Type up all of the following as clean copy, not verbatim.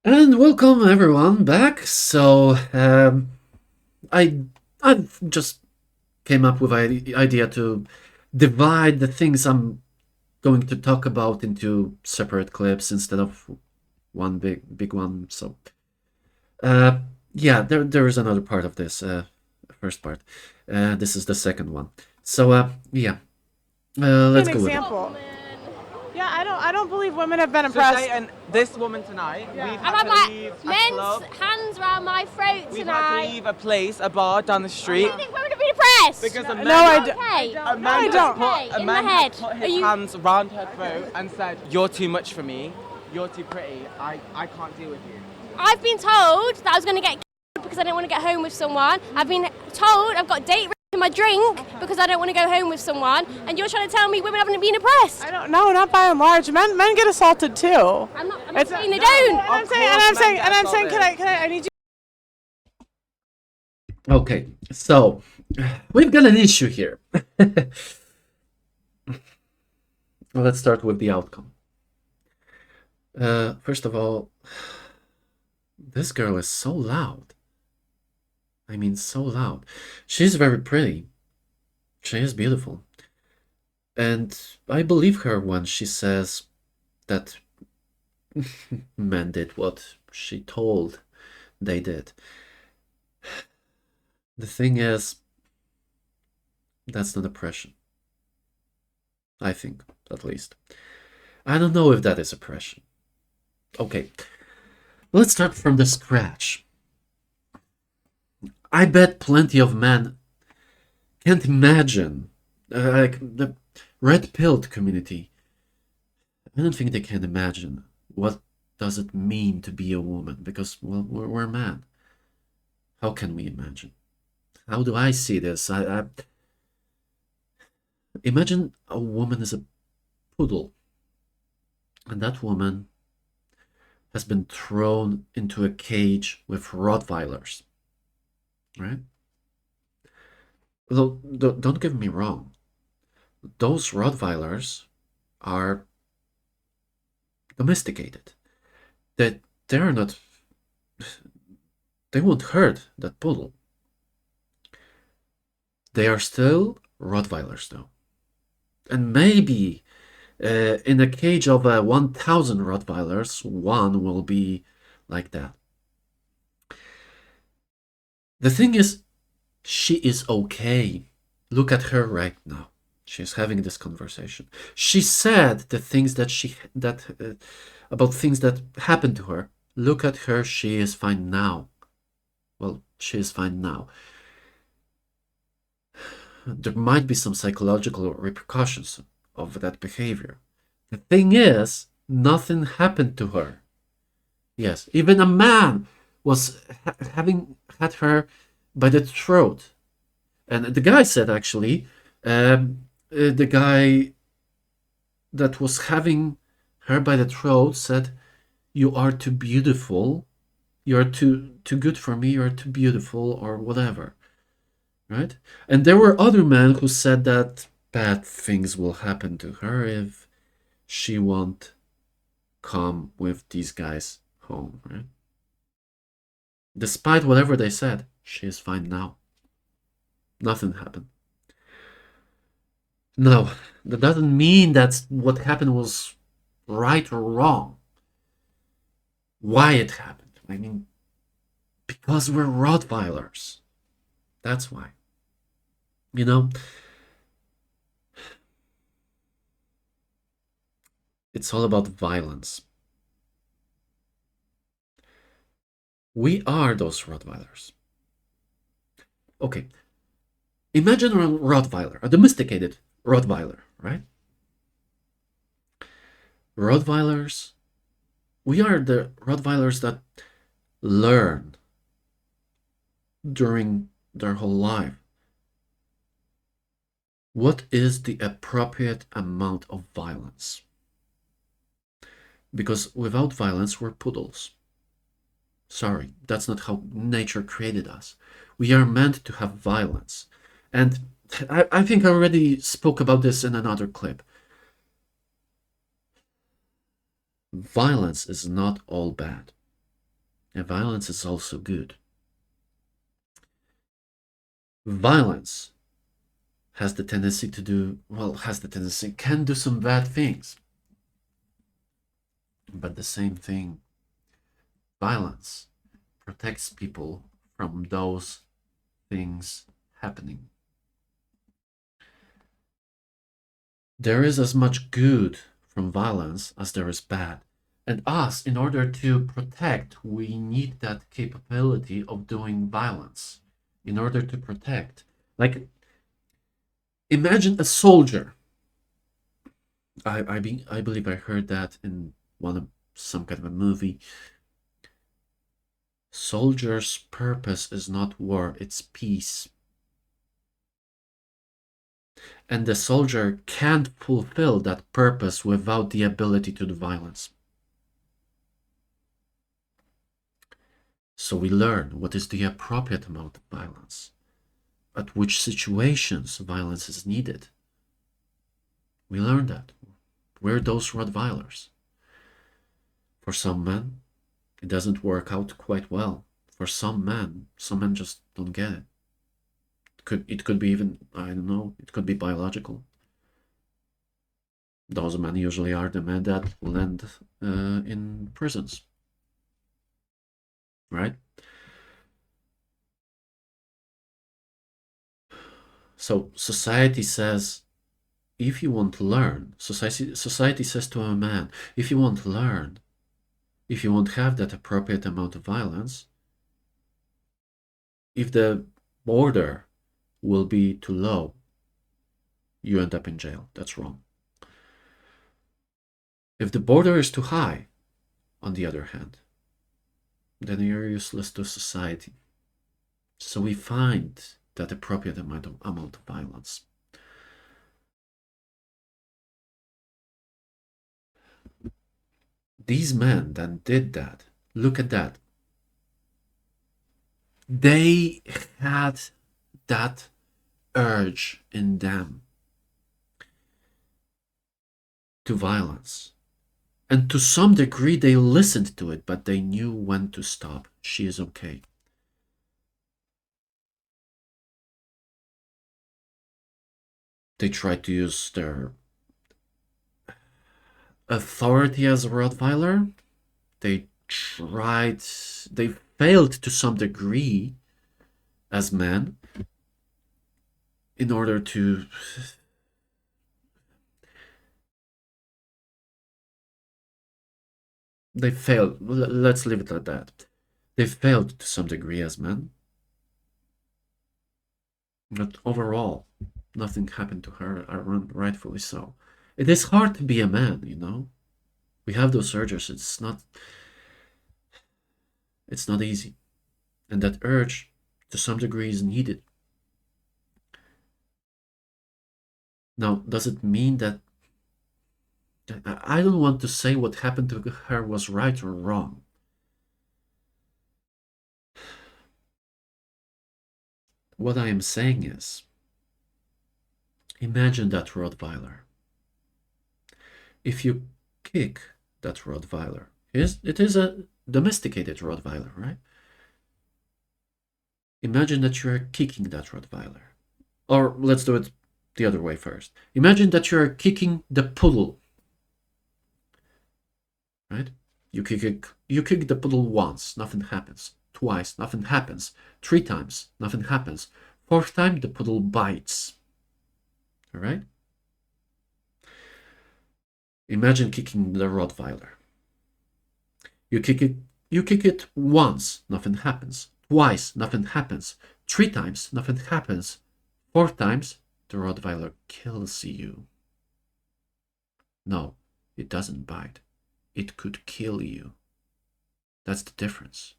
And welcome everyone back. I I've just came up with an idea to divide the things I'm going to talk about into separate clips instead of one big one. Uh, yeah, there is another part of this first part. This is the second one. Yeah, An let's go with it. example. Yeah, I don't believe women have been So impressed. and this woman tonight, Yeah. we've I've had had to my leave a men's club. hands around my throat We've had to tonight. leave a place, a bar down the street. Do you think women have been oppressed? Because a man, No, I Okay. a No, man I has don't. put, a In man the has head. put Are his you- hands around her throat and said, "You're too much for me. You're too pretty. I can't deal with you." I've been told that I was going to get because I didn't want to get home with someone. I've been told I've got date in my drink because I don't want to go home with someone. And you're trying to tell me women haven't been oppressed? I don't know, not by and large. Men get assaulted too. I'm not It's- saying they no. don't. And I'm Of saying, and course I'm saying, men and I'm get saying, assaulted. I need you. Okay, so we've got an issue here. Well, let's start with the outcome. First of all, this girl is so loud. I mean, so loud. She's very pretty. She is beautiful. And I believe her when she says that men did what she told they did. The thing is, that's not oppression. I think, at least. I don't know if that is oppression. Okay, let's start from the scratch. I bet plenty of men can't imagine, like the red pilled community. I don't think they can imagine what does it mean to be a woman because, well, we're men. How can we imagine? How do I see this? I imagine a woman is a poodle, and that woman has been thrown into a cage with Rottweilers, right? Well, don't get me wrong. Those Rottweilers are domesticated. That they're not. They won't hurt that poodle. They are still Rottweilers, though, and maybe in a cage of 1,000 Rottweilers, one will be like that. The thing is, she is okay. Look at her right now. She's having this conversation. She said the things about things that happened to her. Look at her. She is fine now. Well, she is fine now. There might be some psychological repercussions of that behavior. The thing is, nothing happened to her. Yes, even a man was having had her by the throat. And the guy said, actually, the guy that was having her by the throat said, "You are too beautiful. You're too good for me. You're too beautiful," or whatever. Right? And there were other men who said that bad things will happen to her if she won't come with these guys home. Right? Despite whatever they said, she is fine now. Nothing happened. No, that doesn't mean that what happened was right or wrong. Why it happened? I mean, because we're Rottweilers. That's why. You know, it's all about violence. We are those Rottweilers. Okay, imagine a Rottweiler, a domesticated Rottweiler, right? Rottweilers, we are the Rottweilers that learn during their whole life what is the appropriate amount of violence. Because without violence, we're poodles. Sorry, that's not how nature created us. We are meant to have violence. And I think I already spoke about this in another clip. Violence is not all bad. And violence is also good. Violence has the tendency to do, well, can do some bad things. But the same thing, violence protects people from those things happening. There is as much good from violence as there is bad. And us, in order to protect, we need that capability of doing violence. In order to protect. Like, imagine a soldier. I believe I heard that in some kind of a movie. Soldier's purpose is not war, it's peace. And the soldier can't fulfill that purpose without the ability to do violence. So we learn what is the appropriate amount of violence, at which situations violence is needed. We learn that. We're those Rottweilers. For some men, it doesn't work out quite well. For some men just don't get it. It could be even, I don't know, it could be biological. Those men usually are the men that land in prisons. Right? So society says, if you want to learn, society says to a man, if you want to learn, if you want to have that appropriate amount of violence, if the border will be too low, you end up in jail. That's wrong. If the border is too high, on the other hand, then you're useless to society. So we find that appropriate amount of violence. These men then did that. Look at that. They had that urge in them to violence. And to some degree, they listened to it, but they knew when to stop. She is okay. They tried to use their authority as a Rottweiler. They failed to some degree as men in order to they failed. Let's leave it at that. They failed to some degree as men. But overall, nothing happened to her, rightfully so. It is hard to be a man, you know? We have those urges. It's not easy. And that urge, to some degree, is needed. Now, does it mean that I don't want to say what happened to her was right or wrong. What I am saying is, imagine that Rottweiler. If you kick that Rottweiler, it is a domesticated Rottweiler, right? Imagine that you are kicking that Rottweiler. Or let's do it the other way first. Imagine that you are kicking the poodle. Right? You kick the poodle once, nothing happens. Twice, nothing happens. 3 times, nothing happens. 4th time, the poodle bites. All right? Imagine kicking the Rottweiler. You kick it once, nothing happens. Twice, nothing happens. 3 times, nothing happens. 4th times, the Rottweiler kills you. No, it doesn't bite. It could kill you. That's the difference.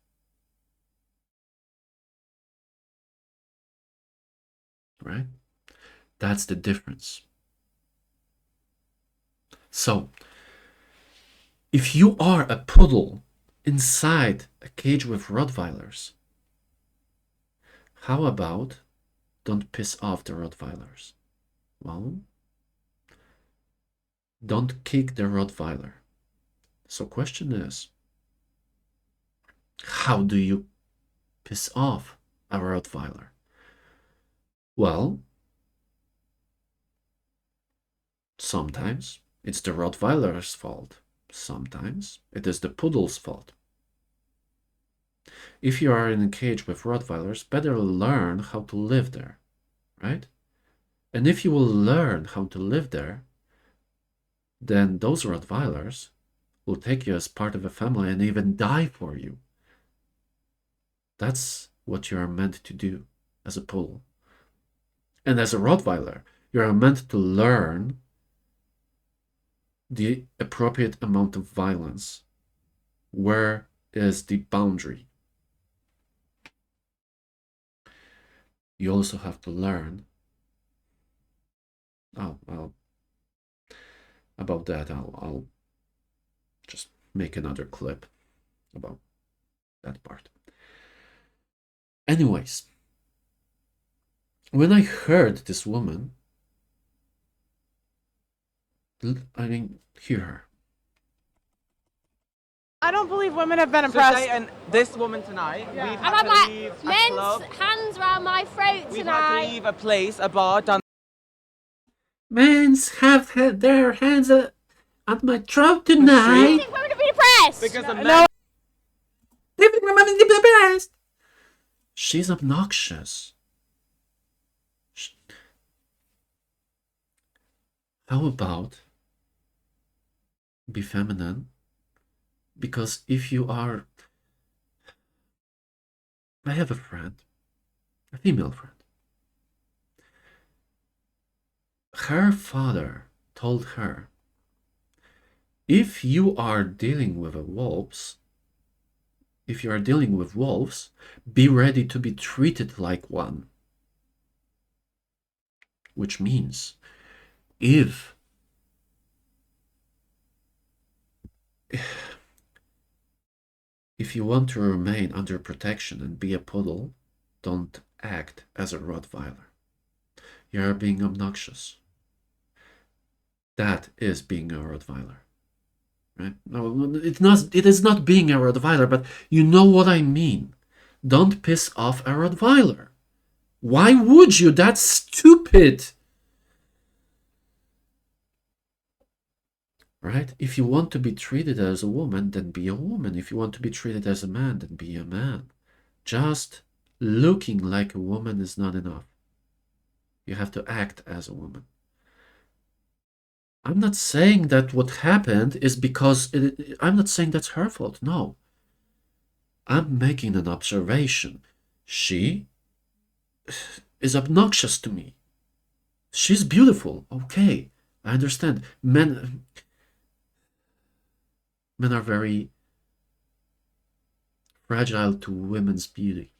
Right? That's the difference. So, if you are a poodle inside a cage with Rottweilers, how about don't piss off the Rottweilers? Well, don't kick the Rottweiler. So question is, How do you piss off a Rottweiler? Well, sometimes it's the Rottweiler's fault. Sometimes it is the poodle's fault. If you are in a cage with Rottweilers, better learn how to live there, right? And if you will learn how to live there, then those Rottweilers will take you as part of a family and even die for you. That's what you are meant to do as a poodle. And as a Rottweiler, you are meant to learn the appropriate amount of violence. Where is the boundary? You also have to learn. About that, I'll just make another clip about that part. Anyways, when I heard this woman, I mean, hear her. I don't believe women have been So oppressed. Dayton, this woman tonight, we've I've had had to my leave a men's club. hands around my throat We've had to tonight. leave a place, a bar down. Men have had their hands at my throat I tonight. think women have been oppressed. Because the men. No, She's obnoxious. How about be feminine? Because if you are... I have a friend, a female friend. Her father told her, if you are dealing with wolves, be ready to be treated like one. Which means, if you want to remain under protection and be a poodle, don't act as a Rottweiler. You are being obnoxious. That is being a Rottweiler. Right? No, it is not being a Rottweiler, but you know what I mean. Don't piss off a Rottweiler. Why would you? That's stupid. Right? If you want to be treated as a woman, then be a woman. If you want to be treated as a man, then be a man. Just looking like a woman is not enough. You have to act as a woman. I'm not saying that what happened is because... I'm not saying that's her fault. No. I'm making an observation. She is obnoxious to me. She's beautiful. Okay, I understand. Men are very fragile to women's beauty.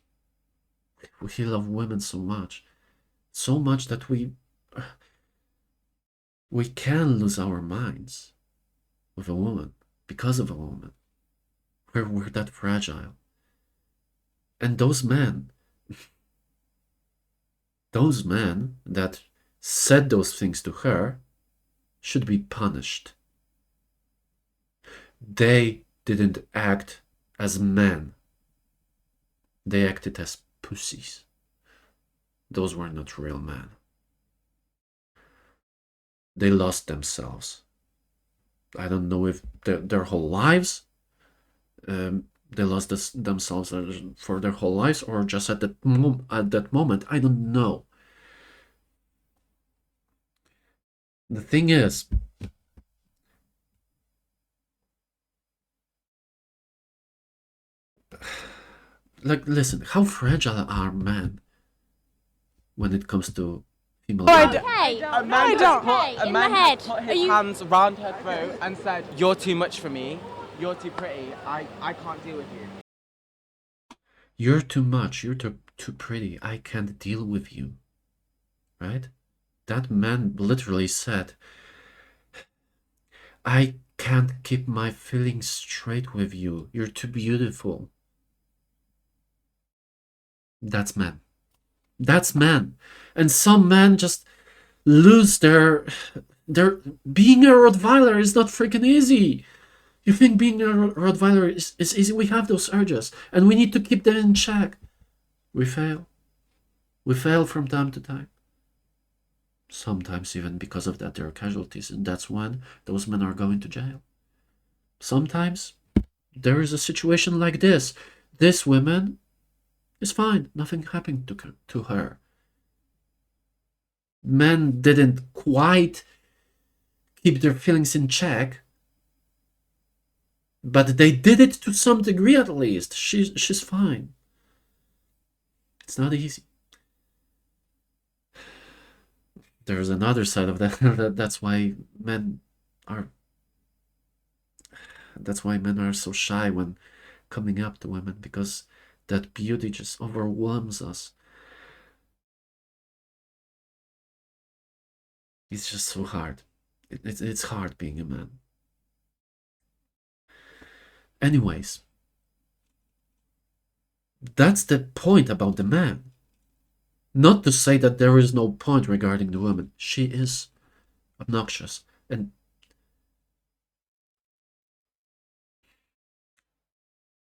We love women so much that we can lose our minds with a woman because of a woman. We're that fragile. And those men that said those things to her should be punished. They didn't act as men. They acted as pussies. Those were not real men. They lost themselves. I don't know if their whole lives, they lost themselves for their whole lives, or just at that moment. I don't know. The thing is, like, listen, how fragile are men when it comes to female I body? Okay. A man I has don't. put, a In man my has head. put Are his you- hands around her throat and said, "You're too much for me. You're too pretty. I can't deal with you." You're too much. You're too pretty. I can't deal with you. Right? That man literally said, I can't keep my feelings straight with you. You're too beautiful. That's man. That's man. And some men just lose their being a Rottweiler is not freaking easy. You think being a Rottweiler is easy? We have those urges, and we need to keep them in check. We fail. We fail from time to time. Sometimes even because of that there are casualties, and that's when those men are going to jail. Sometimes there is a situation like this. This woman is fine. Nothing happened to her. Men didn't quite keep their feelings in check, but they did it to some degree at least. She's fine. It's not easy. There's another side of that. That's why men are so shy when coming up to women, because that beauty just overwhelms us. It's just so hard. It's hard being a man. Anyways, that's the point about the man. Not to say that there is no point regarding the woman. She is obnoxious. And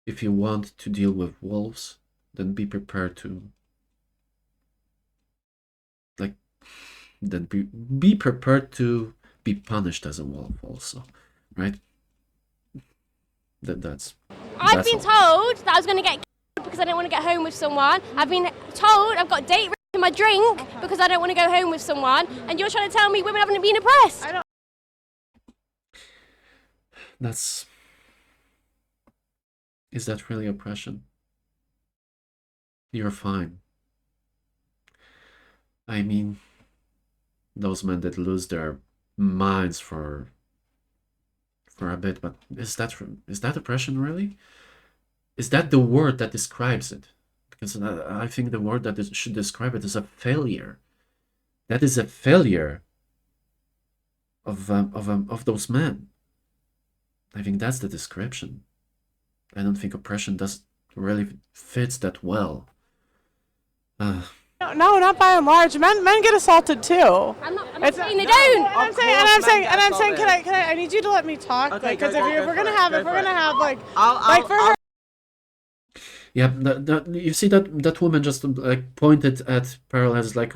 if you want to deal with wolves, then be prepared to be prepared to be punished as a wolf also, right? That's I've been all. told that I was going to get because I don't want to get home with someone. I've been told I've got date in my drink because I don't want to go home with someone. And you're trying to tell me women haven't been oppressed. Is that really oppression? You're fine. I mean, those men that lose their minds for a bit, but is that oppression really? Is that the word that describes it? Because I think the word that should describe it is a failure. That is a failure of those men. I think that's the description. I don't think oppression does really fits that well. No, not by and large. Men get assaulted too. I'm not saying they don't. I'm saying, can I? I need you to let me talk, Okay, because go if we're for gonna it, have, go if we're for gonna it. have like I'll- for her. Yeah, you see that woman just like pointed at Paralyzed like,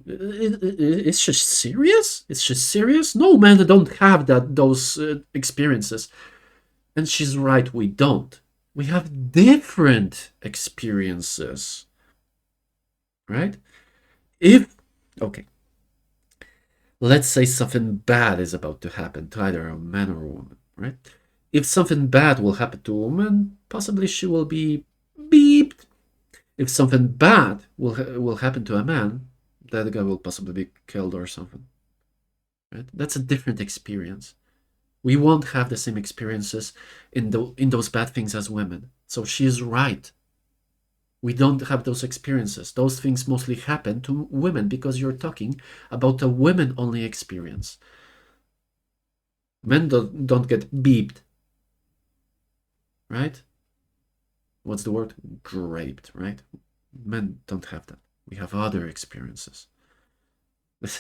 is she serious? Is she serious? No, man, don't have those experiences. And she's right, we don't. We have different experiences, right? Okay, let's say something bad is about to happen to either a man or a woman, right? If something bad will happen to a woman, possibly she will be beeped. If something bad will happen to a man, that guy will possibly be killed or something, right? That's a different experience. We won't have the same experiences in those bad things as women. So she's right. We don't have those experiences. Those things mostly happen to women because you're talking about a women-only experience. Men don't get beeped, right? What's the word? Raped, right? Men don't have that. We have other experiences.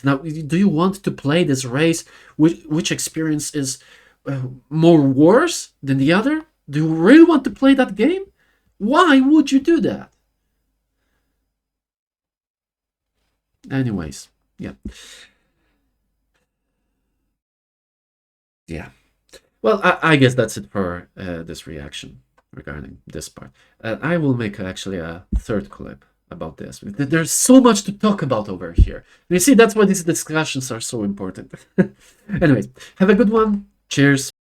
Now, do you want to play this race? Which experience is more worse than the other? Do you really want to play that game? Why would you do that? Anyways, yeah. Yeah. Well, I guess that's it for this reaction regarding this part. I will make actually a third clip about this. There's so much to talk about over here. You see, that's why these discussions are so important. Anyways, have a good one. Cheers.